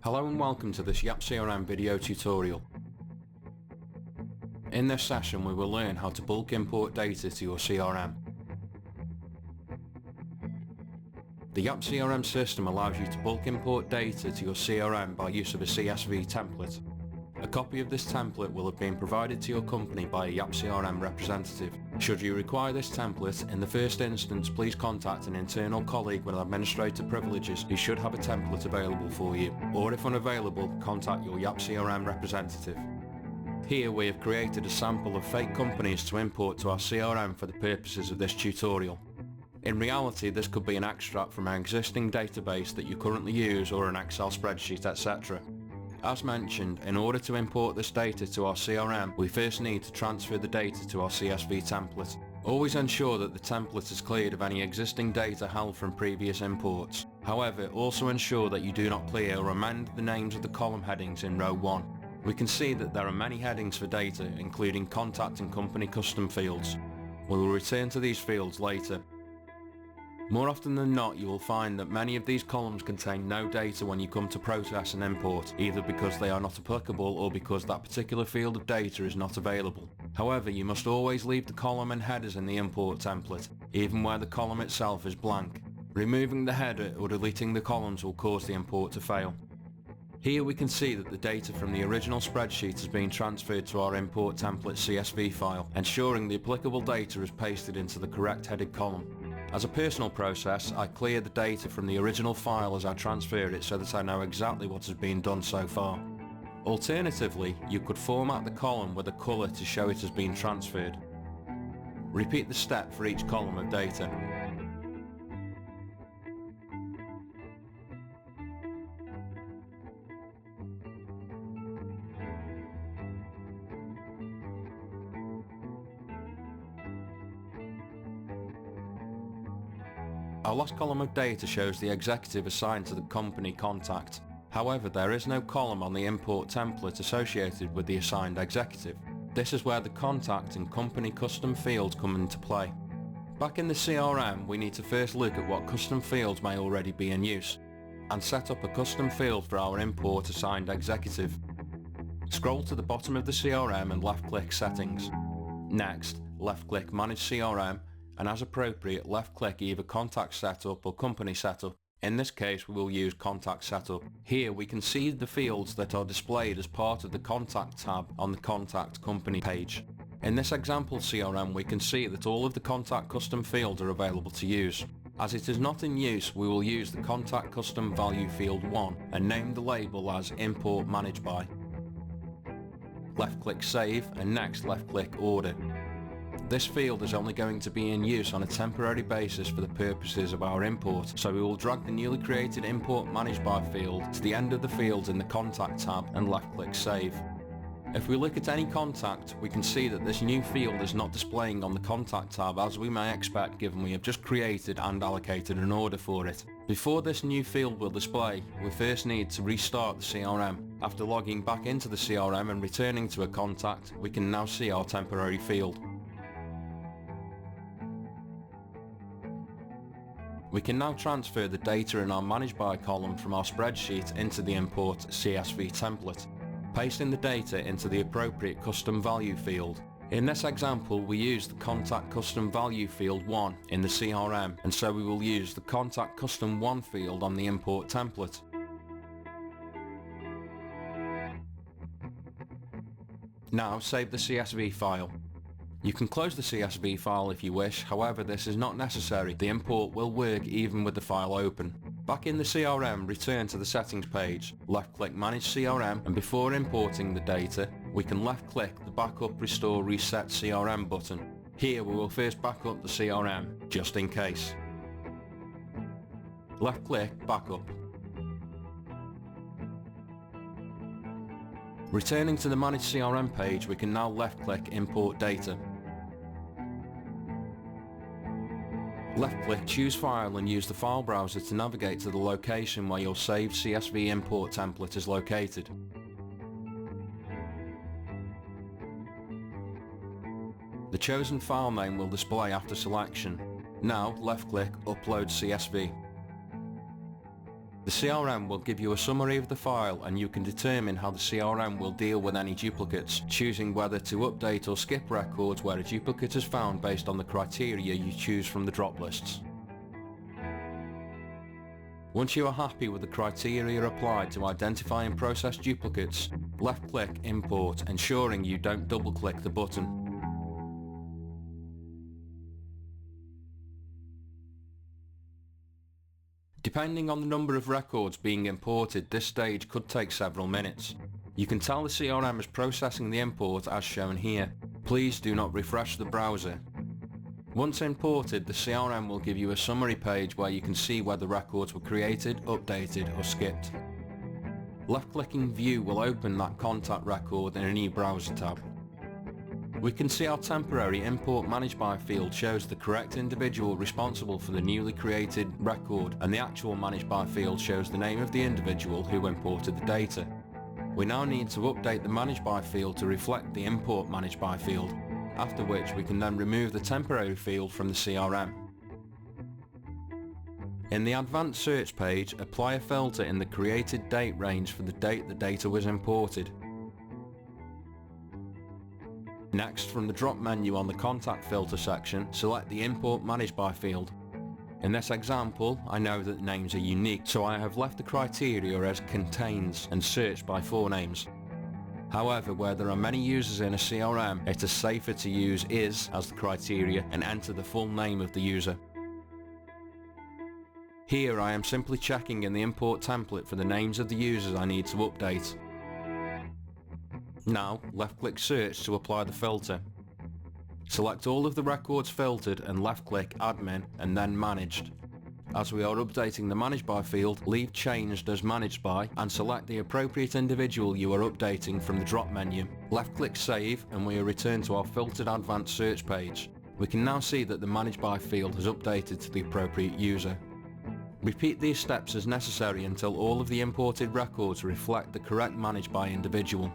Hello and welcome to this YapCRM video tutorial. In this session we will learn how to bulk import data to your CRM. The YapCRM system allows you to bulk import data to your CRM by use of a CSV template. A copy of this template will have been provided to your company by a YapCRM representative. Should you require this template, in the first instance please contact an internal colleague with administrator privileges who should have a template available for you, or if unavailable, contact your YapCRM representative. Here we have created a sample of fake companies to import to our CRM for the purposes of this tutorial. In reality, this could be an extract from an existing database that you currently use or an Excel spreadsheet, etc. As mentioned, in order to import this data to our CRM, we first need to transfer the data to our CSV template. Always ensure that the template is cleared of any existing data held from previous imports. However, also ensure that you do not clear or amend the names of the column headings in row 1. We can see that there are many headings for data, including contact and company custom fields. We will return to these fields later. More often than not, you will find that many of these columns contain no data when you come to process an import, either because they are not applicable or because that particular field of data is not available. However, you must always leave the column and headers in the import template, even where the column itself is blank. Removing the header or deleting the columns will cause the import to fail. Here we can see that the data from the original spreadsheet has been transferred to our import template CSV file, ensuring the applicable data is pasted into the correct headed column. As a personal process, I clear the data from the original file as I transfer it so that I know exactly what has been done so far. Alternatively, you could format the column with a colour to show it has been transferred. Repeat the step for each column of data. Our last column of data shows the executive assigned to the company contact. However, there is no column on the import template associated with the assigned executive. This is where the contact and company custom fields come into play. Back in the CRM, we need to first look at what custom fields may already be in use, and set up a custom field for our import assigned executive. Scroll to the bottom of the CRM and left-click Settings. Next, left-click Manage CRM, and as appropriate, left-click either Contact Setup or Company Setup. In this case, we will use Contact Setup. Here we can see the fields that are displayed as part of the Contact tab on the Contact Company page. In this example CRM, we can see that all of the Contact Custom fields are available to use. As it is not in use, we will use the Contact Custom Value Field 1 and name the label as Import Managed By. Left-click Save, and next left-click Order. This field is only going to be in use on a temporary basis for the purposes of our import, so we will drag the newly created Import Managed By field to the end of the fields in the Contact tab and left-click Save. If we look at any contact, we can see that this new field is not displaying on the Contact tab, as we may expect given we have just created and allocated an order for it. Before this new field will display, we first need to restart the CRM. After logging back into the CRM and returning to a contact, we can now see our temporary field. We can now transfer the data in our Managed By column from our spreadsheet into the import CSV template, pasting the data into the appropriate custom value field. In this example, we use the Contact Custom Value Field 1 in the CRM, and so we will use the Contact Custom 1 field on the import template. Now save the CSV file. You can close the CSV file if you wish, however this is not necessary. The import will work even with the file open. Back in the CRM, return to the settings page, left-click Manage CRM, and before importing the data, we can left-click the Backup Restore Reset CRM button. Here we will first back up the CRM, just in case. Left-click Backup. Returning to the Manage CRM page, we can now left-click Import Data. Left-click Choose File and use the file browser to navigate to the location where your saved CSV import template is located. The chosen file name will display after selection. Now left-click Upload CSV. The CRM will give you a summary of the file, and you can determine how the CRM will deal with any duplicates, choosing whether to update or skip records where a duplicate is found based on the criteria you choose from the drop lists. Once you are happy with the criteria applied to identify and process duplicates, left-click Import, ensuring you don't double-click the button. Depending on the number of records being imported, this stage could take several minutes. You can tell the CRM is processing the import as shown here. Please do not refresh the browser. Once imported, the CRM will give you a summary page where you can see whether records were created, updated or skipped. Left-clicking View will open that contact record in a new browser tab. We can see our temporary Import Managed By field shows the correct individual responsible for the newly created record, and the actual Managed By field shows the name of the individual who imported the data. We now need to update the Managed By field to reflect the Import Managed By field, after which we can then remove the temporary field from the CRM. In the Advanced Search page, apply a filter in the created date range for the date the data was imported. Next, from the drop menu on the Contact Filter section, select the Import Managed By field. In this example, I know that names are unique, so I have left the criteria as Contains and searched by forenames. However, where there are many users in a CRM, it is safer to use is as the criteria and enter the full name of the user. Here I am simply checking in the import template for the names of the users I need to update. Now, left-click Search to apply the filter. Select all of the records filtered and left-click Admin and then Managed. As we are updating the Managed By field, leave Changed as Managed By and select the appropriate individual you are updating from the drop menu. Left-click Save and we are returned to our filtered Advanced Search page. We can now see that the Managed By field has updated to the appropriate user. Repeat these steps as necessary until all of the imported records reflect the correct Managed By individual.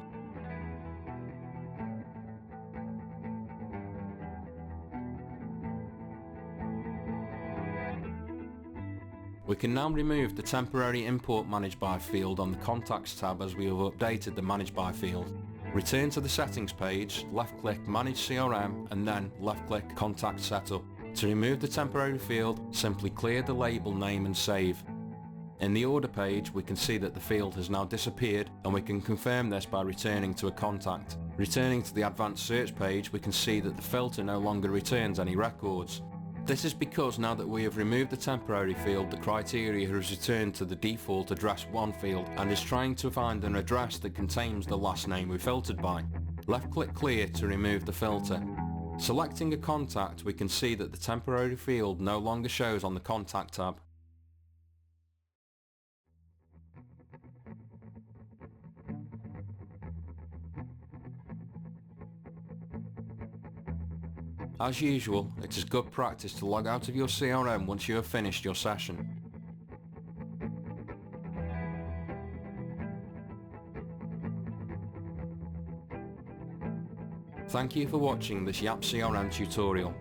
We can now remove the temporary Import Managed By field on the Contacts tab as we have updated the Managed By field. Return to the Settings page, left-click Manage CRM and then left-click Contact Setup. To remove the temporary field, simply clear the label name and save. In the Order page, we can see that the field has now disappeared, and we can confirm this by returning to a contact. Returning to the Advanced Search page, we can see that the filter no longer returns any records. This is because now that we have removed the temporary field, the criteria has returned to the default address 1 field and is trying to find an address that contains the last name we filtered by. Left-click Clear to remove the filter. Selecting a contact, we can see that the temporary field no longer shows on the Contact tab. As usual, it is good practice to log out of your CRM once you have finished your session. Thank you for watching this YapCRM tutorial.